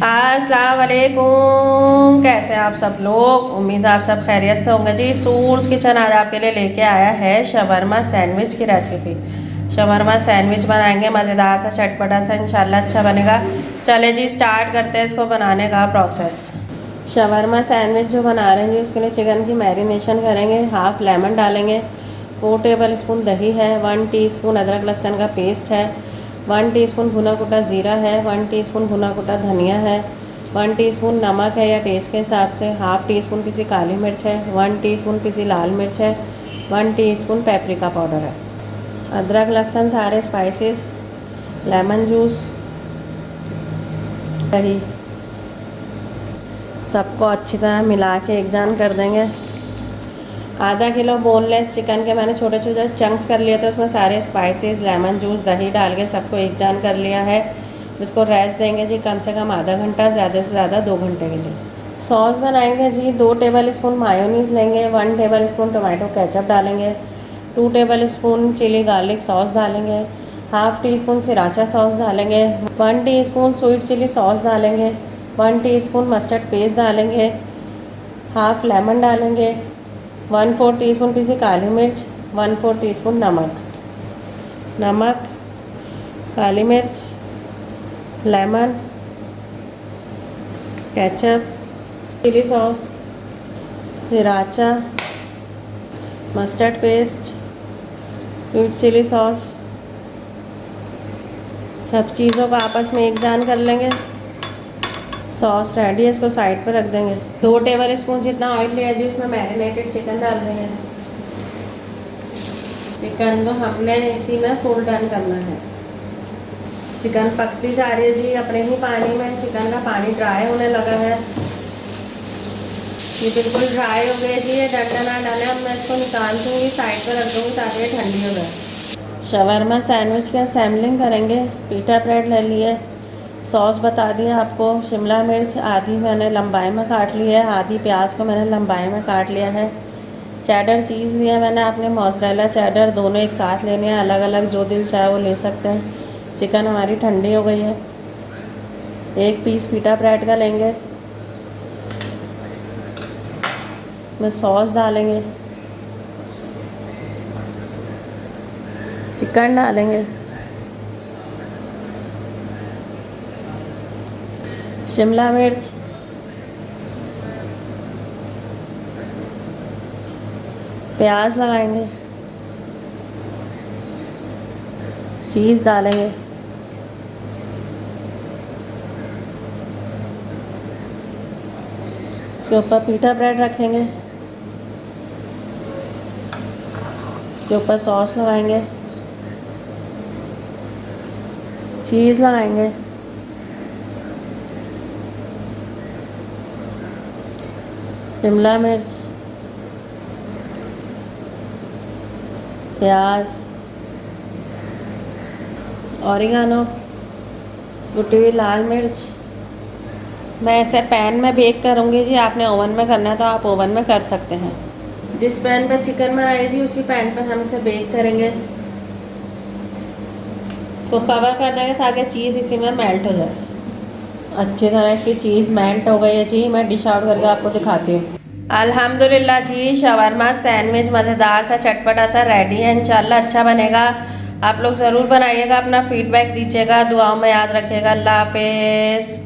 अस्सलाम वालेकुम। कैसे हैं आप सब लोग? उम्मीद है आप सब खैरियत से होंगे। जी सूर्स किचन आज आपके लिए लेके आया है शवरमा सैंडविच की रेसिपी। शवरमा सैंडविच बनाएंगे मज़ेदार सा चटपटा सा, इंशाल्लाह अच्छा बनेगा। चले जी स्टार्ट करते हैं इसको बनाने का प्रोसेस। शवरमा सैंडविच जो बना रहे हैं जी उसके लिए चिकन की मैरिनेशन करेंगे। हाफ़ लेमन डालेंगे, 4 टेबल स्पून दही है, 1 टीस्पून अदरक लहसुन का पेस्ट है, 1 टीस्पून भुना कुटा ज़ीरा है, 1 टीस्पून भुना कुटा धनिया है, 1 टीस्पून नमक है या टेस्ट के हिसाब से, हाफ़ टी स्पून पिसी काली मिर्च है, 1 टीस्पून पिसी लाल मिर्च है, 1 टीस्पून पेपरिका पाउडर है। अदरक लहसुन सारे स्पाइसेस, लेमन जूस, दही, सबको अच्छी तरह मिला के एकजान कर देंगे। आधा किलो बोनलेस चिकन के मैंने छोटे छोटे चंक्स कर लिए थे, उसमें सारे स्पाइसेस, लेमन जूस, दही डाल के सबको एकजान कर लिया है। इसको रेस्ट देंगे जी कम से कम आधा घंटा, ज़्यादा से ज़्यादा 2 घंटे के लिए। सॉस बनाएंगे जी। 2 टेबल स्पून मायोनीज़ लेंगे, 1 टेबल स्पून टोमेटो केचप डालेंगे, 2 tablespoon chilli garlic sauce डालेंगे, half teaspoon sriracha sauce डालेंगे, 1 टीस्पून स्वीट चिली सॉस डालेंगे, 1 टीस्पून मस्टर्ड पेस्ट डालेंगे, हाफ़ लेमन डालेंगे, 1/4 टीस्पून पीसी काली मिर्च, 1/4 टीस्पून नमक, काली मिर्च, lemon, ketchup, chilli sauce, sriracha, mustard paste, sweet chilli sauce, सब चीज़ों को आपस में एकजान कर लेंगे। सॉस रेडी है, इसको साइड पर रख देंगे। 2 टेबल स्पून जितना ऑयल लिया जी उसमें मैरिनेटेड चिकन डाल देंगे। चिकन को हमने इसी में फुल डन करना है। चिकन पकती जा रही है जी अपने ही पानी में। चिकन का पानी ड्राई होने लगा है, ये बिल्कुल ड्राई हो गई जी। ये डंडा ना डालें, अब मैं इसको निकाल दूँगी, साइड पर रख दूँगी ताकि ये ठंडी हो जाए। शवरमा सैंडविच की असेंबलिंग करेंगे। पीटा ब्रेड ले लिए, सॉस बता दिया आपको। शिमला मिर्च आधी मैंने लंबाई में काट ली है, आधी प्याज को मैंने लंबाई में काट लिया है। चेडर चीज़ लिया मैंने, आपने मोज़रेला चेडर दोनों एक साथ लेने हैं, अलग अलग जो दिल चाहे वो ले सकते हैं। चिकन हमारी ठंडी हो गई है। 1 पीस पीटा ब्रेड का लेंगे, इसमें सॉस डालेंगे, चिकन डालेंगे, शिमला मिर्च, प्याज लगाएंगे, चीज़ डालेंगे, इसके ऊपर पीटा ब्रेड रखेंगे, इसके ऊपर सॉस लगाएंगे, चीज़ लगाएंगे, शिमला मिर्च, प्याज, ऑरिगानो, कुटी हुई लाल मिर्च। मैं ऐसे पैन में बेक करूँगी जी, आपने ओवन में करना है तो आप ओवन में कर सकते हैं। जिस पैन पर चिकन बनाई जी उसी पैन पर हम इसे बेक करेंगे। तो कवर कर देंगे ताकि चीज़ इसी में मेल्ट हो जाए। अच्छी तरह इसकी चीज़ मेल्ट हो गई है जी। मैं डिश आउट करके आपको दिखाती हूँ। अल्हम्दुलिल्लाह जी शवरमा सैंडविच मज़ेदार सा चटपटा सा रेडी है। इंशाल्लाह अच्छा बनेगा। आप लोग ज़रूर बनाइएगा, अपना फीडबैक दीजिएगा, दुआओं में याद रखिएगा। अल्लाह हाफिज़।